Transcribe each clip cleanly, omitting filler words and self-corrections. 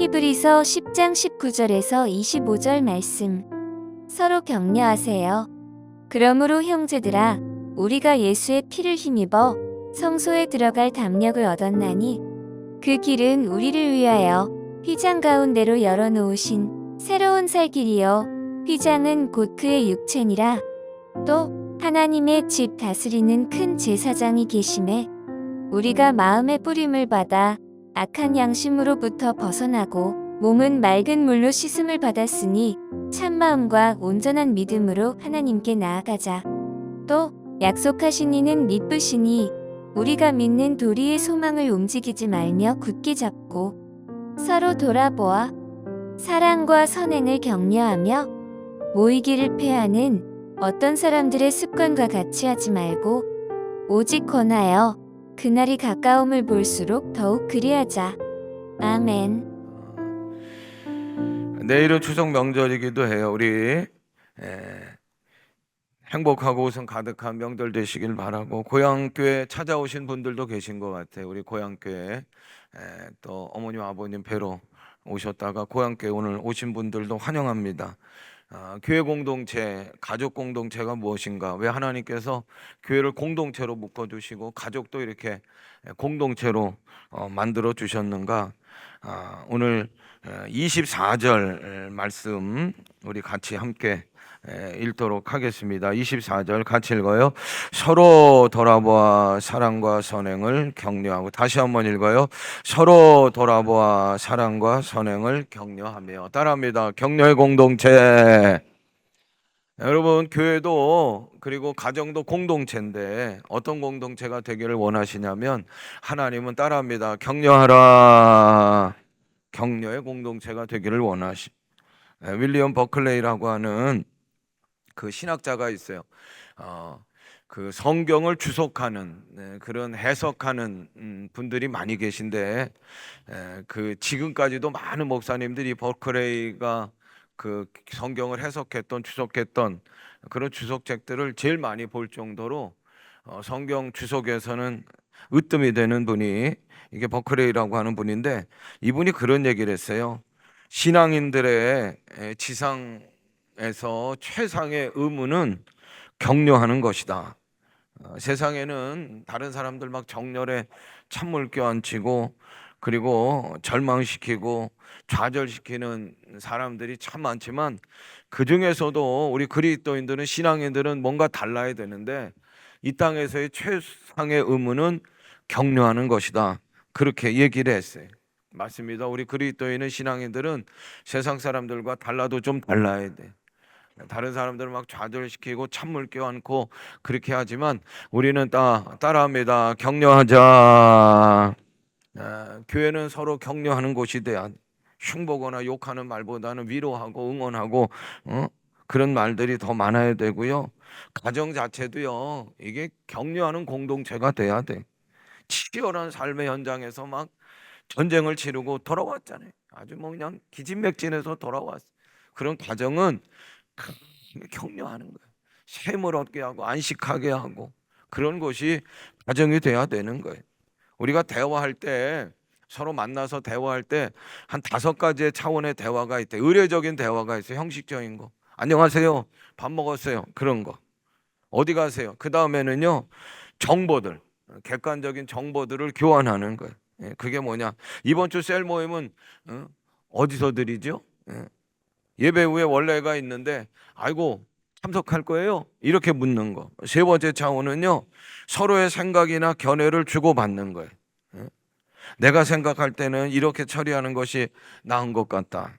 히브리서 10장 19절에서 25절 말씀. 서로 격려하세요. 그러므로 형제들아, 우리가 예수의 피를 힘입어 성소에 들어갈 담력을 얻었나니 그 길은 우리를 위하여 휘장 가운데로 열어놓으신 새로운 살 길이요, 휘장은 곧 그의 육체니라. 또 하나님의 집 다스리는 큰 제사장이 계심에 우리가 마음의 뿌림을 받아 악한 양심으로부터 벗어나고 몸은 맑은 물로 씻음을 받았으니 참마음과 온전한 믿음으로 하나님께 나아가자. 또 약속하신 이는 믿으시니 우리가 믿는 도리의 소망을 움직이지 말며 굳게 잡고 서로 돌아보아 사랑과 선행을 격려하며 모이기를 패하는 어떤 사람들의 습관과 같이 하지 말고 오직 권하여 그날이 가까움을 볼수록 더욱 그리하자. 아멘. 내일은 추석 명절이기도 해요. 우리 행복하고 웃음 가득한 명절 되시길 바라고, 고향교회 찾아오신 분들도 계신 것 같아요. 우리 고향교회 또 어머님 아버님 뵈러 오셨다가 고향교회 오늘 오신 분들도 환영합니다. 교회 공동체, 가족 공동체가 무엇인가? 왜 하나님께서 교회를 공동체로 묶어주시고 가족도 이렇게 공동체로 만들어 주셨는가? 오늘 24절 말씀 우리 같이 함께 읽도록 하겠습니다. 24절 같이 읽어요. 서로 돌아보아 사랑과 선행을 격려하고. 다시 한번 읽어요. 서로 돌아보아 사랑과 선행을 격려하며. 따라합니다. 격려의 공동체. 여러분, 교회도 그리고 가정도 공동체인데 어떤 공동체가 되기를 원하시냐면, 하나님은 따라합니다. 격려하라. 격려의 공동체가 되기를 원하시. 윌리엄 버클레이라고 하는 그 신학자가 있어요. 그 성경을 주석하는 그런 해석하는 분들이 많이 계신데, 그 지금까지도 많은 목사님들이 버클레이가 그 성경을 해석했던 주석했던 그런 주석책들을 제일 많이 볼 정도로 성경 주석에서는 으뜸이 되는 분이 이게 버클레이라고 하는 분인데, 이분이 그런 얘기를 했어요. 신앙인들의 지상에서 최상의 의무는 격려하는 것이다. 세상에는 다른 사람들 막 정렬에 찬물 껴안치고 그리고 절망시키고 좌절시키는 사람들이 참 많지만, 그 중에서도 우리 그리스도인들은, 신앙인들은 뭔가 달라야 되는데, 이 땅에서의 최상의 의무는 격려하는 것이다. 그렇게 얘기를 했어요. 맞습니다. 우리 그리스도인은, 신앙인들은 세상 사람들과 달라도 좀 달라야 돼. 다른 사람들을 막 좌절시키고 찬물 껴안고 그렇게 하지만 우리는 따라합니다. 격려하자. 교회는 서로 격려하는 곳이 돼야 돼. 흉보거나 욕하는 말보다는 위로하고 응원하고 그런 말들이 더 많아야 되고요. 가정 자체도요, 이게 격려하는 공동체가 돼야 돼. 치열한 삶의 현장에서 막 전쟁을 치르고 돌아왔잖아요. 아주 뭐 그냥 기진맥진해서 돌아왔어. 그런 가정은 격려하는 거예요. 샘을 얻게 하고 안식하게 하고 그런 것이 가정이 돼야 되는 거예요. 우리가 대화할 때, 서로 만나서 대화할 때 한 5가지의 차원의 대화가 있대. 의례적인 대화가 있어요. 형식적인 거. 안녕하세요. 밥 먹었어요. 그런 거. 어디 가세요? 그 다음에는요, 정보들, 객관적인 정보들을 교환하는 거예요. 그게 뭐냐? 이번 주 셀 모임은 어디서 드리죠? 예배 후에 원래가 있는데, 아이고 참석할 거예요? 이렇게 묻는 거. 3번째 차원은요, 서로의 생각이나 견해를 주고받는 거예요. 내가 생각할 때는 이렇게 처리하는 것이 나은 것 같다.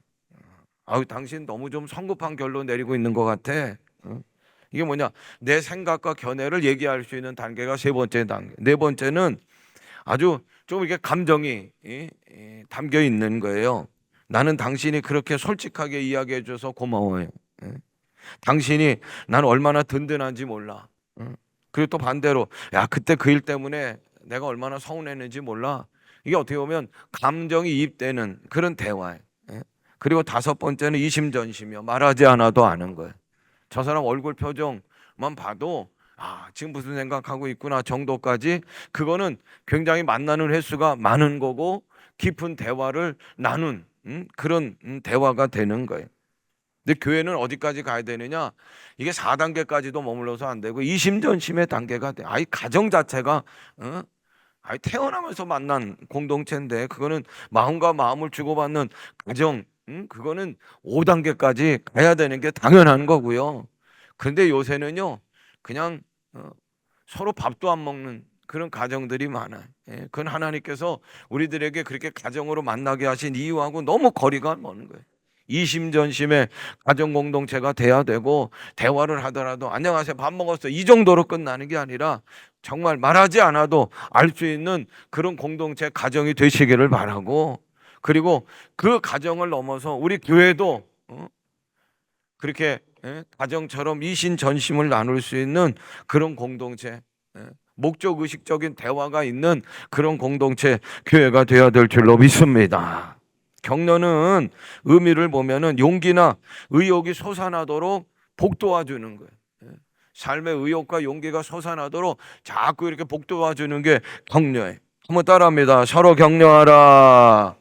아유, 당신 너무 좀 성급한 결론 내리고 있는 것 같아. 이게 뭐냐? 내 생각과 견해를 얘기할 수 있는 단계가 3번째 단계. 4번째는 아주 좀 이게 감정이 담겨 있는 거예요. 나는 당신이 그렇게 솔직하게 이야기해 줘서 고마워요. 당신이 난 얼마나 든든한지 몰라. 그리고 또 반대로, 야, 그때 그 일 때문에 내가 얼마나 서운했는지 몰라. 이게 어떻게 보면 감정이 이입되는 그런 대화예요. 그리고 5번째는 이심전심이요. 말하지 않아도 아는 거예요. 저 사람 얼굴 표정만 봐도 지금 무슨 생각하고 있구나 정도까지, 그거는 굉장히 만나는 횟수가 많은 거고 깊은 대화를 나눈 그런 대화가 되는 거예요. 근데 교회는 어디까지 가야 되느냐? 이게 4단계까지도 머물러서 안 되고 이심전심의 단계가 돼. 아이 가정 자체가 아이 태어나면서 만난 공동체인데 그거는 마음과 마음을 주고받는 가정, 그거는 5단계까지 가야 되는 게 당연한 거고요. 그런데 요새는요, 그냥 서로 밥도 안 먹는 그런 가정들이 많아요. 예, 그건 하나님께서 우리들에게 그렇게 가정으로 만나게 하신 이유하고 너무 거리가 먼 거예요. 이심전심의 가정 공동체가 돼야 되고 대화를 하더라도 안녕하세요 밥 먹었어 이 정도로 끝나는 게 아니라 정말 말하지 않아도 알 수 있는 그런 공동체 가정이 되시기를 바라고, 그리고 그 가정을 넘어서 우리 교회도 그렇게 가정처럼 이신전심을 나눌 수 있는 그런 공동체, 목적 의식적인 대화가 있는 그런 공동체 교회가 되어야 될 줄로 믿습니다. 격려는 의미를 보면은 용기나 의욕이 솟아나도록 복도와 주는 거예요. 삶의 의욕과 용기가 솟아나도록 자꾸 이렇게 복도와 주는 게 격려예요. 한번 따라합니다. 서로 격려하라.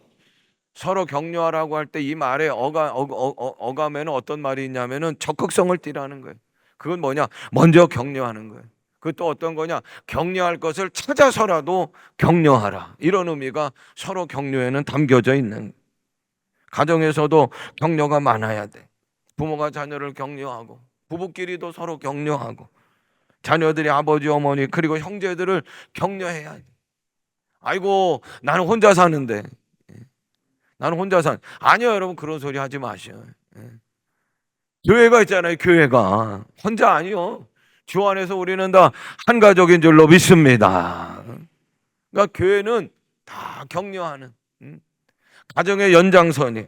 서로 격려하라고 할 때 이 말에 어감에는 어떤 말이 있냐면은 적극성을 띠라는 거예요. 그건 뭐냐? 먼저 격려하는 거예요. 그것도 어떤 거냐? 격려할 것을 찾아서라도 격려하라. 이런 의미가 서로 격려에는 담겨져 있는. 가정에서도 격려가 많아야 돼. 부모가 자녀를 격려하고, 부부끼리도 서로 격려하고, 자녀들이 아버지, 어머니, 그리고 형제들을 격려해야 돼. 아이고, 나는 혼자 사는데. 나는 혼자 아니요, 여러분, 그런 소리 하지 마셔요. 교회가 있잖아요, 교회가. 혼자 아니요. 주 안에서 우리는 다 한 가족인 줄로 믿습니다. 그러니까 교회는 다 격려하는 가정의 연장선이.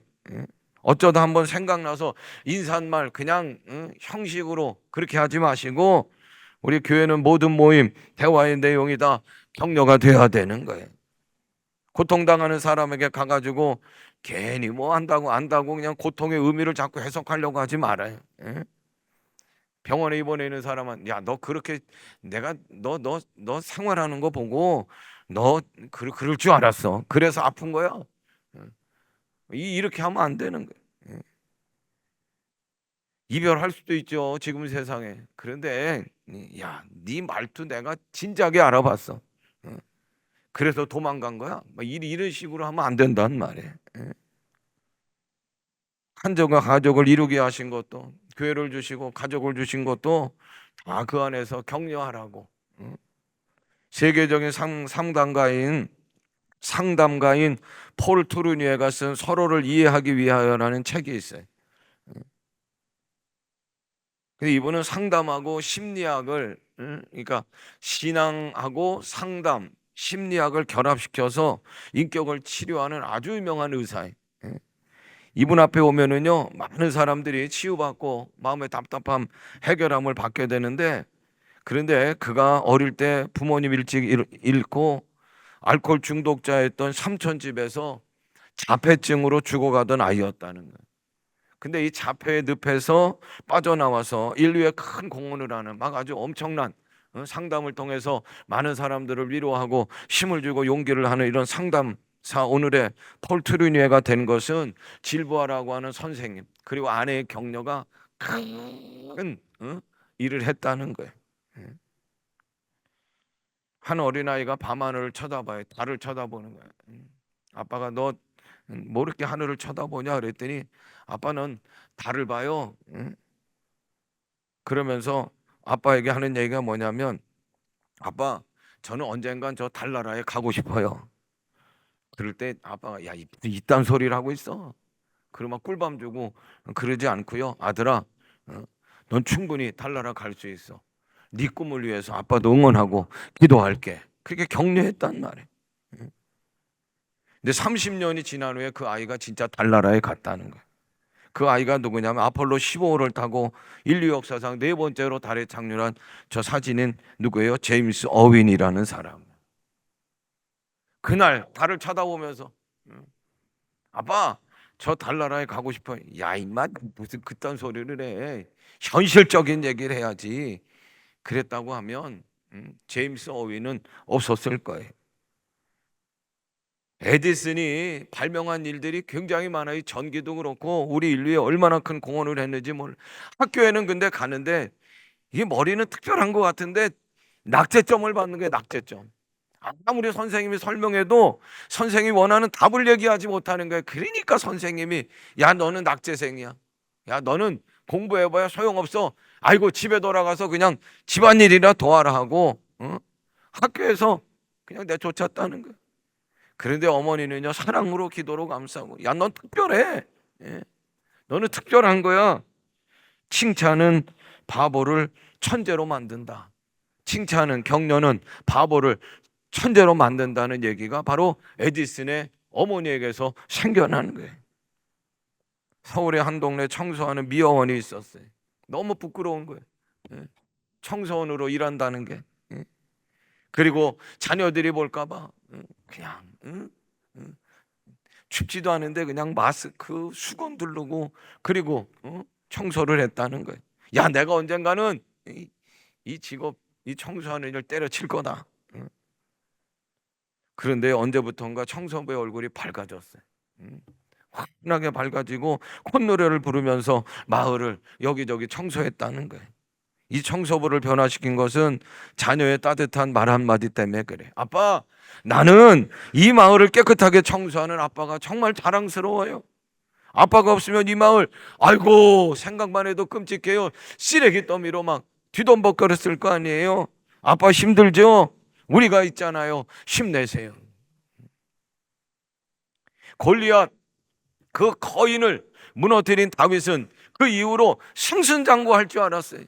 어쩌다 한번 생각나서 인사말 그냥 형식으로 그렇게 하지 마시고, 우리 교회는 모든 모임 대화의 내용이 다 격려가 돼야 되는 거예요. 고통당하는 사람에게 가가지고 괜히 뭐 안다고 그냥 고통의 의미를 자꾸 해석하려고 하지 말아요. 병원에 입원해 있는 사람은 야, 너 그렇게 내가 너 생활하는 거 보고 너 그럴 줄 알았어. 그래서 아픈 거야. 이렇게 하면 안 되는 거예요. 이별할 수도 있죠, 지금 세상에. 그런데 야, 네 말투 내가 진작에 알아봤어. 그래서 도망간 거야. 이런 식으로 하면 안 된다는 말이에요. 한정과 가족을 이루게 하신 것도, 교회를 주시고 가족을 주신 것도 다 그 안에서 격려하라고. 세계적인 상담가인 폴 투르니에가 쓴 서로를 이해하기 위하여라는 책이 있어요. 근데 이분은 상담하고 심리학을, 그러니까 신앙하고 상담, 심리학을 결합시켜서 인격을 치료하는 아주 유명한 의사예요. 이분 앞에 오면은요, 많은 사람들이 치유받고 마음의 답답함 해결함을 받게 되는데, 그런데 그가 어릴 때 부모님 일찍 잃고 알코올 중독자였던 삼촌 집에서 자폐증으로 죽어가던 아이였다는 거예요. 근데 이 자폐의 늪에서 빠져나와서 인류에 큰 공헌을 하는 막 아주 엄청난 상담을 통해서 많은 사람들을 위로하고 힘을 주고 용기를 하는 이런 상담사, 오늘의 폴 트루니에가 된 것은 질보아라고 하는 선생님 그리고 아내의 격려가 큰 일을 했다는 거예요. 한 어린아이가 밤하늘을 쳐다봐요. 달을 쳐다보는 거예요. 아빠가 너 뭐 이렇게 하늘을 쳐다보냐 그랬더니 아빠는 달을 봐요. 그러면서 아빠에게 하는 얘기가 뭐냐면, 아빠, 저는 언젠간 저 달나라에 가고 싶어요. 그럴 때 아빠가 야, 이딴 소리를 하고 있어. 그러면 꿀밤 주고 그러지 않고요. 아들아, 넌 충분히 달나라 갈 수 있어. 네 꿈을 위해서 아빠도 응원하고 기도할게. 그렇게 격려했단 말이에요. 근데 30년이 지난 후에 그 아이가 진짜 달나라에 갔다는 거예요. 그 아이가 누구냐면 아폴로 15호를 타고 인류 역사상 네 번째로 달에 착륙한 저 사진은 누구예요? 제임스 어윈이라는 사람. 그날 달을 쳐다보면서 아빠, 저 달나라에 가고 싶어요. 야, 임마, 무슨 그딴 소리를 해. 현실적인 얘기를 해야지. 그랬다고 하면 제임스 어윈은 없었을 거예요. 에디슨이 발명한 일들이 굉장히 많아요. 전기도 그렇고 우리 인류에 얼마나 큰 공헌을 했는지 학교에는 근데 가는데 이게 머리는 특별한 것 같은데 낙제점을 받는 거예요. 낙제점. 아무리 선생님이 설명해도 선생님이 원하는 답을 얘기하지 못하는 거예요. 그러니까 선생님이 야 너는 낙제생이야. 야 너는 공부해봐야 소용없어. 아이고 집에 돌아가서 그냥 집안일이나 도와라 하고 학교에서 그냥 내쫓았다는 거예요. 그런데 어머니는요 사랑으로 기도로 감싸고 야 넌 특별해. 예. 너는 특별한 거야. 칭찬은 바보를 천재로 만든다. 칭찬은 격려는 바보를 천재로 만든다는 얘기가 바로 에디슨의 어머니에게서 생겨나는 거예요. 서울의 한 동네 청소하는 미화원이 있었어요. 너무 부끄러운 거예요. 청소원으로 일한다는 게. 그리고 자녀들이 볼까 봐 그냥 춥지도 않은데 그냥 마스크 수건 두르고 그리고 청소를 했다는 거예요. 야 내가 언젠가는 이 직업 이 청소하는 일 때려칠 거다. 그런데 언제부턴가 청소부의 얼굴이 밝아졌어요. 환하게 밝아지고 콧노래를 부르면서 마을을 여기저기 청소했다는 거예요. 이 청소부를 변화시킨 것은 자녀의 따뜻한 말 한마디 때문에 그래. 아빠, 나는 이 마을을 깨끗하게 청소하는 아빠가 정말 자랑스러워요. 아빠가 없으면 이 마을, 아이고 생각만 해도 끔찍해요. 쓰레기 더미로 막 뒤dom벅거렸을 거 아니에요. 아빠 힘들죠? 우리가 있잖아요. 힘내세요. 골리앗 그 거인을 무너뜨린 다윗은 그 이후로 승승장구할 줄 알았어요.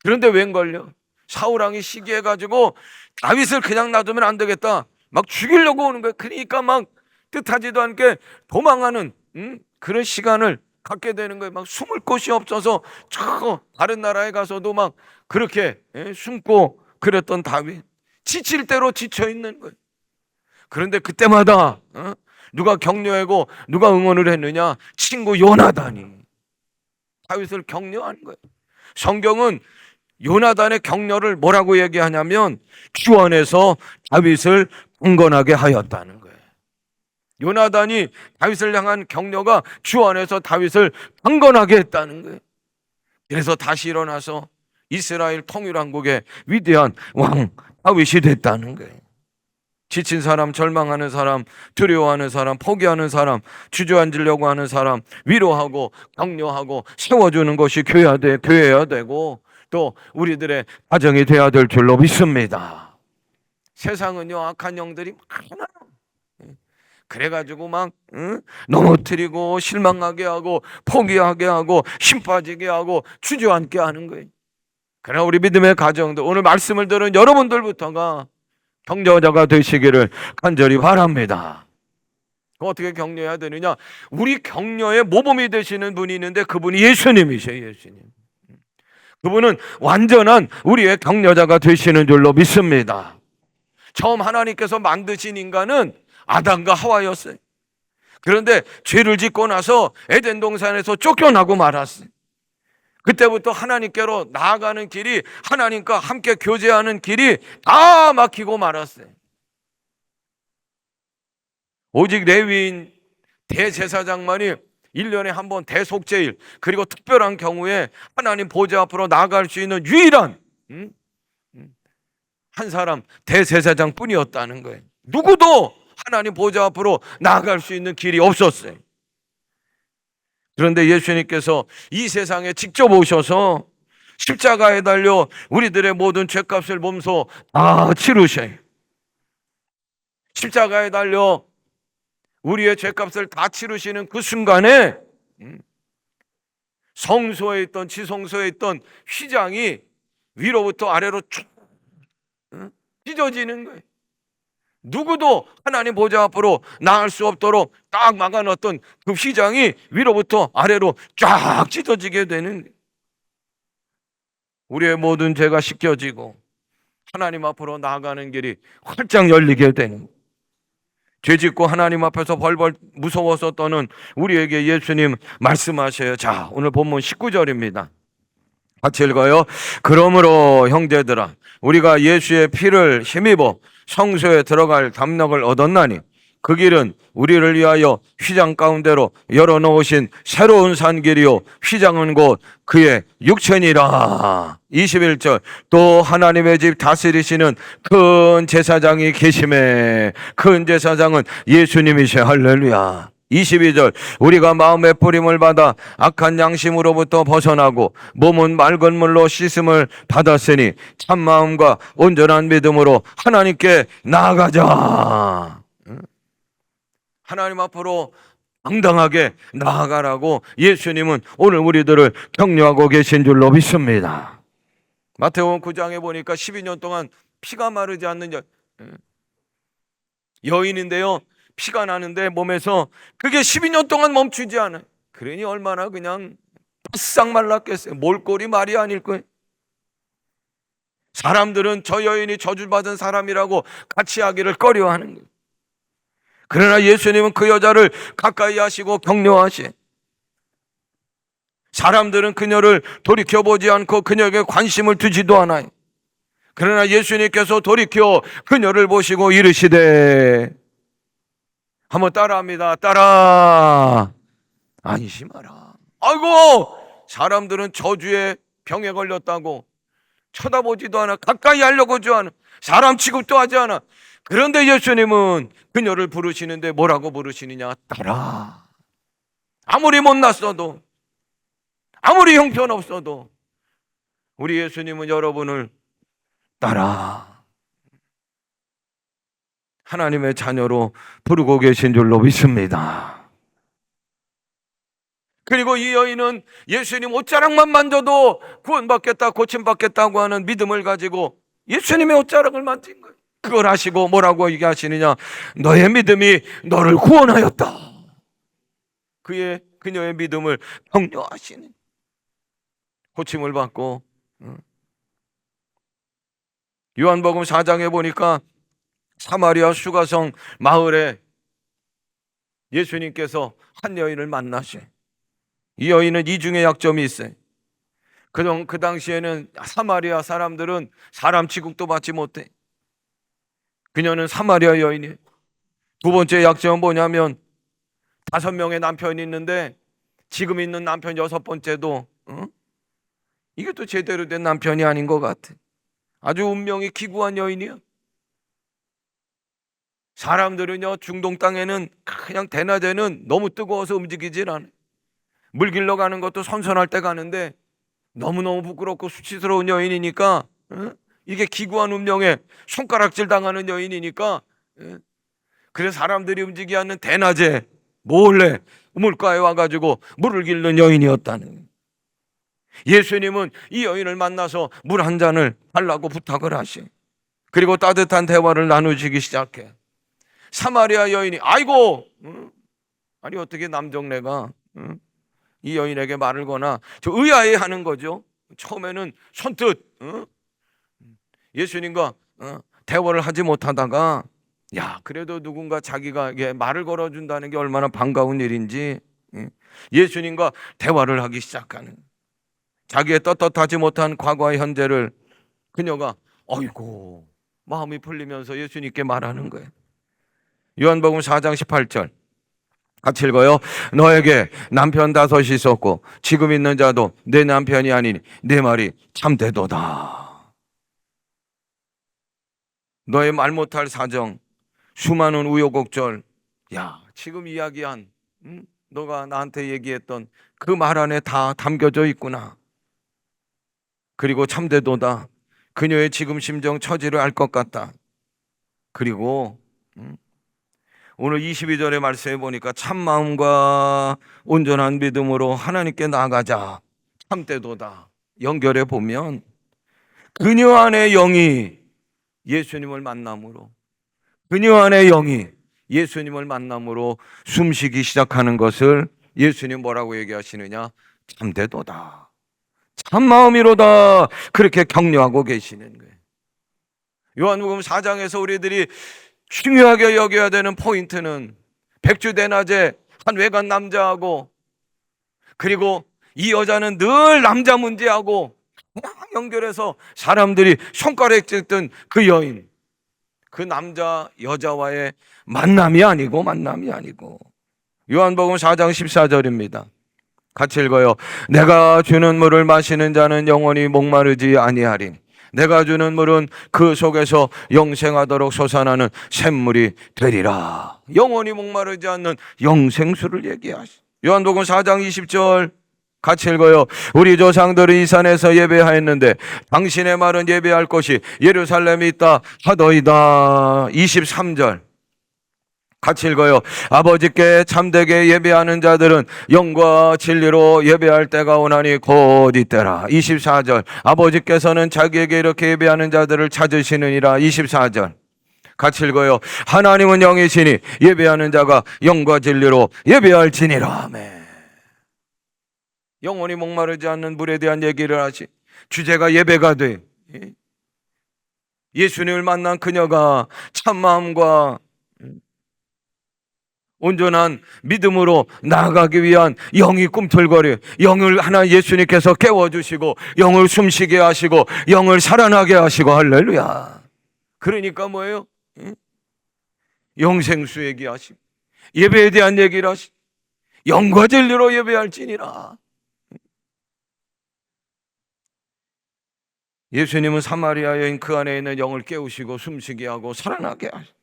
그런데 웬걸요? 사울왕이 시기해가지고 다윗을 그냥 놔두면 안 되겠다. 막 죽이려고 오는 거예요. 그러니까 막 뜻하지도 않게 도망하는 그런 시간을 갖게 되는 거예요. 막 숨을 곳이 없어서 저 다른 나라에 가서도 막 그렇게 숨고 그랬던 다윗. 지칠 대로 지쳐 있는 거예요. 그런데 그때마다 누가 격려하고 누가 응원을 했느냐? 친구 요나단이 다윗을 격려하는 거예요. 성경은 요나단의 격려를 뭐라고 얘기하냐면 주 안에서 다윗을 강건하게 하였다는 거예요. 요나단이 다윗을 향한 격려가 주 안에서 다윗을 강건하게 했다는 거예요. 그래서 다시 일어나서 이스라엘 통일왕국의 위대한 왕 다윗이 됐다는 거예요. 지친 사람, 절망하는 사람, 두려워하는 사람, 포기하는 사람, 주저앉으려고 하는 사람 위로하고 격려하고 세워주는 것이 교회여야 되고 또 우리들의 가정이 되어야 될 줄로 믿습니다. 세상은요 악한 영들이 많아요. 그래가지고 막 넘어뜨리고 실망하게 하고 포기하게 하고 힘 빠지게 하고 주저앉게 하는 거예요. 그러나 우리 믿음의 가정들 오늘 말씀을 들은 여러분들부터가 격려자가 되시기를 간절히 바랍니다. 어떻게 격려해야 되느냐? 우리 격려의 모범이 되시는 분이 있는데 그분이 예수님이세요. 예수님. 그분은 완전한 우리의 격려자가 되시는 줄로 믿습니다. 처음 하나님께서 만드신 인간은 아담과 하와였어요. 그런데 죄를 짓고 나서 에덴 동산에서 쫓겨나고 말았어요. 그때부터 하나님께로 나아가는 길이 하나님과 함께 교제하는 길이 다 막히고 말았어요. 오직 레위인 대제사장만이 1년에 한 번 대속죄일 그리고 특별한 경우에 하나님 보좌 앞으로 나아갈 수 있는 유일한 한 사람 대제사장 뿐이었다는 거예요. 누구도 하나님 보좌 앞으로 나아갈 수 있는 길이 없었어요. 그런데 예수님께서 이 세상에 직접 오셔서 십자가에 달려 우리들의 모든 죄값을 몸소 다 치르셔요. 십자가에 달려 우리의 죄값을 다 치르시는 그 순간에 성소에 있던 지성소에 있던 휘장이 위로부터 아래로 쭉 찢어지는 거예요. 누구도 하나님 보좌 앞으로 나갈 수 없도록 딱 막아놨던 그 휘장이 위로부터 아래로 쫙 찢어지게 되는 거예요. 우리의 모든 죄가 씻겨지고 하나님 앞으로 나아가는 길이 활짝 열리게 되는 거예요. 죄 짓고 하나님 앞에서 벌벌 무서워서 떠는 우리에게 예수님 말씀하셔요. 자, 오늘 본문 19절입니다. 같이 읽어요. 그러므로 형제들아 우리가 예수의 피를 힘입어 성소에 들어갈 담력을 얻었나니 그 길은 우리를 위하여 휘장 가운데로 열어놓으신 새로운 산길이요 휘장은 곧 그의 육체니라. 21절 또 하나님의 집 다스리시는 큰 제사장이 계심에 큰 제사장은 예수님이시여. 할렐루야. 22절 우리가 마음의 뿌림을 받아 악한 양심으로부터 벗어나고 몸은 맑은 물로 씻음을 받았으니 참마음과 온전한 믿음으로 하나님께 나아가자. 하나님 앞으로 당당하게 나아가라고 예수님은 오늘 우리들을 격려하고 계신 줄로 믿습니다. 마태복음 9장에 보니까 12년 동안 피가 마르지 않는 여인인데요, 피가 나는데 몸에서 그게 12년 동안 멈추지 않아요. 그러니 얼마나 그냥 바싹 말랐겠어요. 몰골이 말이 아닐 거예요. 사람들은 저 여인이 저주받은 사람이라고 같이 하기를 꺼려하는 거예요. 그러나 예수님은 그 여자를 가까이 하시고 격려하시. 사람들은 그녀를 돌이켜보지 않고 그녀에게 관심을 두지도 않아요. 그러나 예수님께서 돌이켜 그녀를 보시고 이르시되, 한번 따라합니다. 따라 안심하라. 아이고, 사람들은 저주의 병에 걸렸다고 쳐다보지도 않아, 가까이 하려고 하지 않아, 사람 취급도 하지 않아. 그런데 예수님은 그녀를 부르시는데 뭐라고 부르시느냐? 따라. 아무리 못났어도, 아무리 형편없어도 우리 예수님은 여러분을 따라 하나님의 자녀로 부르고 계신 줄로 믿습니다. 그리고 이 여인은 예수님 옷자락만 만져도 구원받겠다, 고침받겠다고 하는 믿음을 가지고 예수님의 옷자락을 만진 거예요. 그걸 하시고 뭐라고 얘기하시느냐? 너의 믿음이 너를 구원하였다. 그녀의 믿음을 격려하시는, 고침을 받고. 요한복음 4장에 보니까 사마리아 수가성 마을에 예수님께서 한 여인을 만나셔. 이 여인은 이중의 약점이 있어요. 그 당시에는 사마리아 사람들은 사람 취급도 받지 못해. 그녀는 사마리아 여인이에요. 두 번째 약점은 뭐냐면 5명의 남편이 있는데 지금 있는 남편 6번째도 이게 또 제대로 된 남편이 아닌 것 같아. 아주 운명이 기구한 여인이야. 사람들은요, 중동 땅에는 그냥 대낮에는 너무 뜨거워서 움직이질 않아요. 물 길러 가는 것도 선선할 때 가는데 너무너무 부끄럽고 수치스러운 여인이니까, 이게 기구한 운명에 손가락질 당하는 여인이니까, 그래서 사람들이 움직이지 않는 대낮에 몰래 물가에 와가지고 물을 길는 여인이었다는. 예수님은 이 여인을 만나서 물 한 잔을 달라고 부탁을 하시. 그리고 따뜻한 대화를 나누시기 시작해. 사마리아 여인이 아이고, 아니 어떻게 남정네가 이 여인에게 말을 거나, 저 의아해하는 거죠. 처음에는 선뜻 예수님과 대화를 하지 못하다가, 야, 그래도 누군가 자기가 말을 걸어준다는 게 얼마나 반가운 일인지 예수님과 대화를 하기 시작하는, 자기의 떳떳하지 못한 과거와 현재를 그녀가 어이고 마음이 풀리면서 예수님께 말하는 거예요. 요한복음 4장 18절 같이 읽어요. 너에게 남편 5이 있었고 지금 있는 자도 내 남편이 아니니 내 말이 참되도다. 너의 말 못할 사정, 수많은 우여곡절, 야, 지금 이야기한 너가 나한테 얘기했던 그 말 안에 다 담겨져 있구나. 그리고 참되도다. 그녀의 지금 심정 처지를 알 것 같다. 그리고 오늘 22절의 말씀에 보니까 참마음과 온전한 믿음으로 하나님께 나아가자. 참되도다. 연결해 보면 그녀 안의 영이 예수님을 만남으로, 그녀 안의 영이 예수님을 만남으로 숨쉬기 시작하는 것을 예수님 뭐라고 얘기하시느냐? 참되도다. 참마음이로다. 그렇게 격려하고 계시는 거예요. 요한복음 4장에서 우리들이 중요하게 여겨야 되는 포인트는 백주대낮에 한 외간 남자하고, 그리고 이 여자는 늘 남자 문제하고 연결해서 사람들이 손가락 쨌던 그 여인, 그 남자 여자와의 만남이 아니고 요한복음 4장 14절입니다. 같이 읽어요. 내가 주는 물을 마시는 자는 영원히 목마르지 아니하리니 내가 주는 물은 그 속에서 영생하도록 솟아나는 샘물이 되리라. 영원히 목마르지 않는 영생수를 얘기하시. 요한복음 4장 20절 같이 읽어요. 우리 조상들이 이 산에서 예배하였는데 당신의 말은 예배할 곳이 예루살렘에 있다 하더이다. 23절 같이 읽어요. 아버지께 참되게 예배하는 자들은 영과 진리로 예배할 때가 오나니 곧 이때라. 24절 아버지께서는 자기에게 이렇게 예배하는 자들을 찾으시느니라. 24절 같이 읽어요. 하나님은 영이시니 예배하는 자가 영과 진리로 예배할지니라. 아멘. 영원히 목마르지 않는 물에 대한 얘기를 하시. 주제가 예배가 돼. 예수님을 만난 그녀가 참마음과 온전한 믿음으로 나아가기 위한 영이 꿈틀거려 영을 하나 예수님께서 깨워주시고 영을 숨쉬게 하시고 영을 살아나게 하시고 할렐루야. 그러니까 뭐예요? 영생수 얘기하시고 예배에 대한 얘기를 하시고 영과 진리로 예배할지니라. 예수님은 사마리아 여인 그 안에 있는 영을 깨우시고 숨쉬게 하고 살아나게 하시고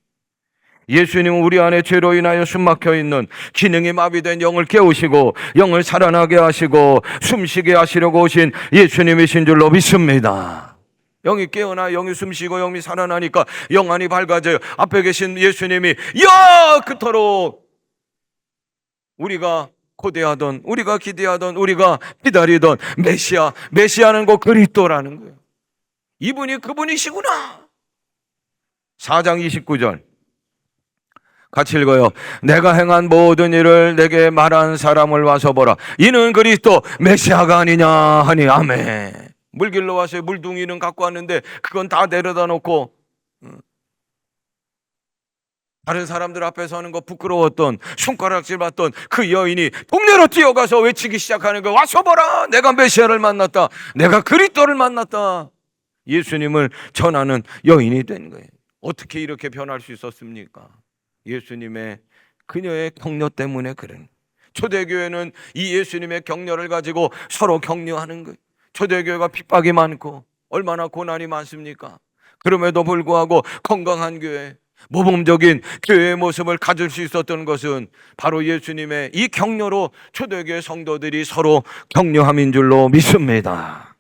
예수님은 우리 안에 죄로 인하여 숨막혀 있는 기능이 마비된 영을 깨우시고 영을 살아나게 하시고 숨쉬게 하시려고 오신 예수님이신 줄로 믿습니다. 영이 깨어나 영이 숨쉬고 영이 살아나니까 영안이 밝아져요. 앞에 계신 예수님이 그토록 우리가 고대하던 우리가 기대하던 우리가 기다리던 메시아는 곧 그리스도라는 거예요. 이분이 그분이시구나. 4장 29절 같이 읽어요. 내가 행한 모든 일을 내게 말한 사람을 와서 보라. 이는 그리스도 메시아가 아니냐 하니 아멘. 물길로 와서 물둥이는 갖고 왔는데 그건 다 내려다 놓고 다른 사람들 앞에 서는 거 부끄러웠던 손가락질 받던 그 여인이 동네로 뛰어가서 외치기 시작하는 거예요. 와서 보라. 내가 메시아를 만났다. 내가 그리스도를 만났다. 예수님을 전하는 여인이 된 거예요. 어떻게 이렇게 변할 수 있었습니까? 예수님의 그녀의 격려 때문에 그런. 초대교회는 이 예수님의 격려를 가지고 서로 격려하는 거예요. 초대교회가 핍박이 많고 얼마나 고난이 많습니까? 그럼에도 불구하고 건강한 교회, 모범적인 교회의 모습을 가질 수 있었던 것은 바로 예수님의 이 격려로 초대교회 성도들이 서로 격려함인 줄로 믿습니다.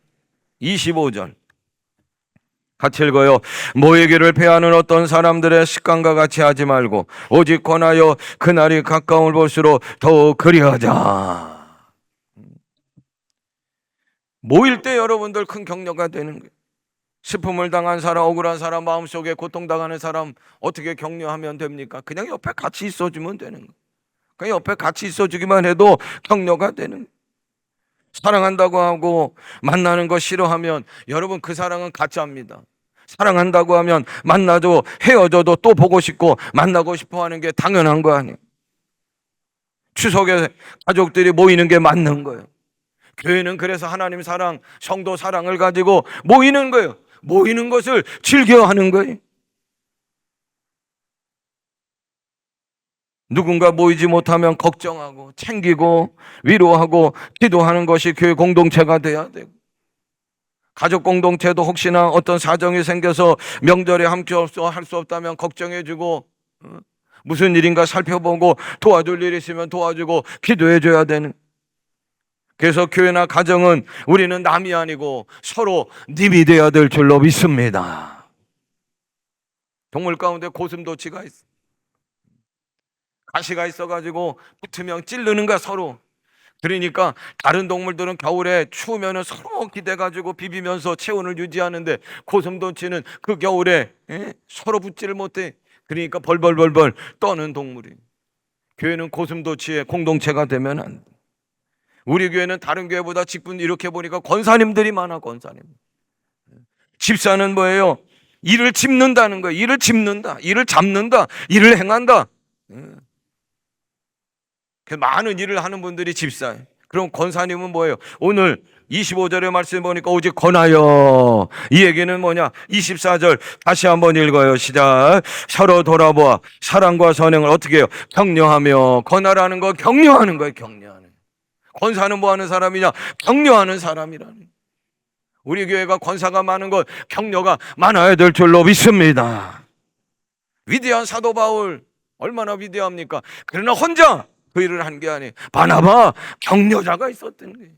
25절 같이 읽어요. 모이기를 패하는 어떤 사람들의 습관과 같이 하지 말고 오직 권하여 그날이 가까움을 볼수록 더욱 그리하자. 모일 때 여러분들 큰 격려가 되는 거예요. 슬픔을 당한 사람, 억울한 사람, 마음속에 고통당하는 사람 어떻게 격려하면 됩니까? 그냥 옆에 같이 있어주면 되는 거예요. 그냥 옆에 같이 있어주기만 해도 격려가 되는 거예요. 사랑한다고 하고 만나는 거 싫어하면 여러분 그 사랑은 가짜입니다. 사랑한다고 하면 만나도 헤어져도 또 보고 싶고 만나고 싶어 하는 게 당연한 거 아니에요. 추석에 가족들이 모이는 게 맞는 거예요. 교회는 그래서 하나님 사랑, 성도 사랑을 가지고 모이는 거예요. 모이는 것을 즐겨하는 거예요. 누군가 모이지 못하면 걱정하고 챙기고 위로하고 기도하는 것이 교회 공동체가 돼야 되고, 가족 공동체도 혹시나 어떤 사정이 생겨서 명절에 함께 할 수 없다면 걱정해주고 무슨 일인가 살펴보고 도와줄 일 있으면 도와주고 기도해줘야 되는. 그래서 교회나 가정은 우리는 남이 아니고 서로 님이 되어야 될 줄로 믿습니다. 동물 가운데 고슴도치가 있어. 가시가 있어가지고 붙으면 찌르는 거야 서로. 그러니까 다른 동물들은 겨울에 추우면 서로 기대가지고 비비면서 체온을 유지하는데 고슴도치는 그 겨울에 서로 붙지를 못해. 그러니까 벌벌벌벌 떠는 동물이. 교회는 고슴도치의 공동체가 되면 안 돼. 우리 교회는 다른 교회보다 직분 이렇게 보니까 권사님들이 많아. 권사님. 집사는 뭐예요? 일을 짚는다는 거예요. 일을 짚는다, 일을 잡는다, 일을 행한다. 많은 일을 하는 분들이 집사예요. 그럼 권사님은 뭐예요? 오늘 25절의 말씀 보니까 오직 권하여. 이 얘기는 뭐냐? 24절 다시 한번 읽어요. 시작. 서로 돌아보아 사랑과 선행을 어떻게 해요? 격려하며. 권하라는 거 격려하는 거예요. 격려하는. 권사는 뭐 하는 사람이냐? 격려하는 사람이라는. 우리 교회가 권사가 많은 것, 격려가 많아야 될 줄로 믿습니다. 위대한 사도 바울 얼마나 위대합니까? 그러나 혼자 그 일을 한 게 아니에요. 바나바 격려자가 있었던 거예요.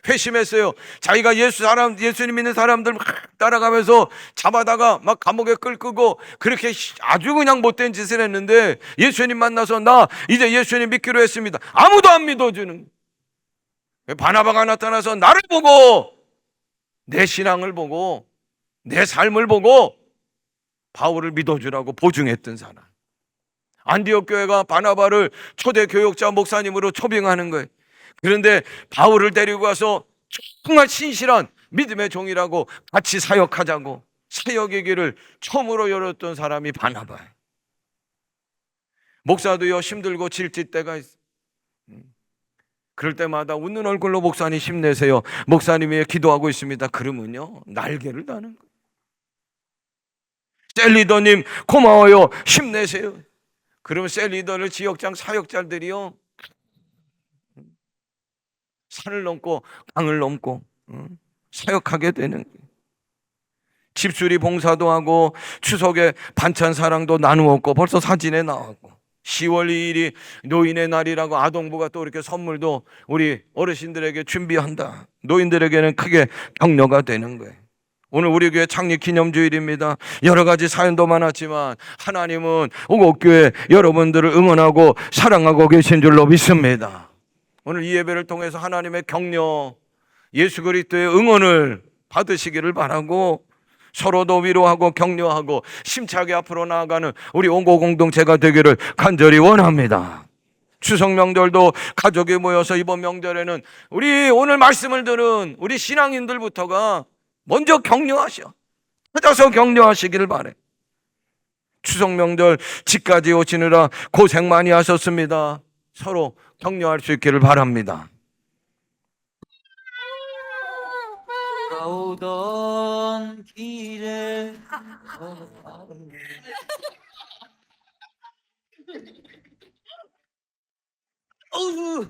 회심했어요. 자기가 예수님 믿는 사람들 막 따라가면서 잡아다가 막 감옥에 끌고 그렇게 아주 그냥 못된 짓을 했는데 예수님 만나서 나 이제 예수님 믿기로 했습니다. 아무도 안 믿어주는. 바나바가 나타나서 나를 보고 내 신앙을 보고 내 삶을 보고 바울을 믿어주라고 보증했던 사람. 안디옥 교회가 바나바를 초대 교역자 목사님으로 초빙하는 거예요. 그런데 바울을 데리고 가서 정말 신실한 믿음의 종이라고 같이 사역하자고 사역의 길을 처음으로 열었던 사람이 바나바예요. 목사도요 힘들고 질질 때가 있어요. 그럴 때마다 웃는 얼굴로 목사님 힘내세요. 목사님이 기도하고 있습니다. 그러면요 날개를 다는 거예요. 셀리더님 고마워요. 힘내세요. 그러면 셀리더를 지역장 사역자들이요 산을 넘고 강을 넘고 사역하게 되는 거예요. 집수리 봉사도 하고 추석에 반찬 사랑도 나누었고 벌써 사진에 나왔고 10월 2일이 노인의 날이라고 아동부가 또 이렇게 선물도 우리 어르신들에게 준비한다. 노인들에게는 크게 격려가 되는 거예요. 오늘 우리 교회 창립 기념주일입니다. 여러 가지 사연도 많았지만 하나님은 오곡교회 여러분들을 응원하고 사랑하고 계신 줄로 믿습니다. 오늘 이 예배를 통해서 하나님의 격려, 예수 그리스도의 응원을 받으시기를 바라고 서로도 위로하고 격려하고 심차게 앞으로 나아가는 우리 온고 공동체가 되기를 간절히 원합니다. 추석 명절도 가족이 모여서 이번 명절에는 우리 오늘 말씀을 들은 우리 신앙인들부터가 먼저 격려하셔. 찾아서 격려하시기를 바래. 추석 명절 집까지 오시느라 고생 많이 하셨습니다. 서로 격려할 수 있기를 바랍니다. 오던 길에 어우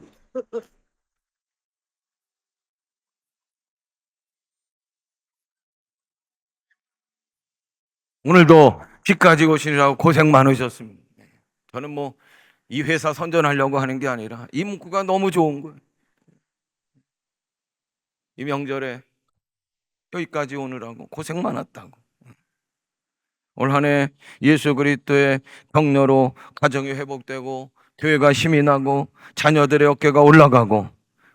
오늘도 집까지 오시느라고 고생 많으셨습니다. 저는 뭐 이 회사 선전하려고 하는 게 아니라 이 문구가 너무 좋은 거예요. 이 명절에 여기까지 오느라고 고생 많았다고. 올 한 해 예수 그리스도의 격려로 가정이 회복되고 교회가 힘이 나고 자녀들의 어깨가 올라가고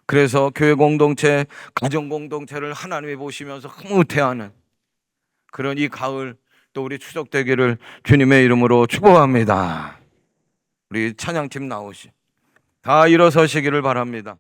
그래서 교회 공동체, 가정 공동체를 하나님이 보시면서 흐뭇해하는 그런 이 가을 또 우리 추석 되기를 주님의 이름으로 축복합니다. 우리 찬양팀 나오시. 다 일어서시기를 바랍니다.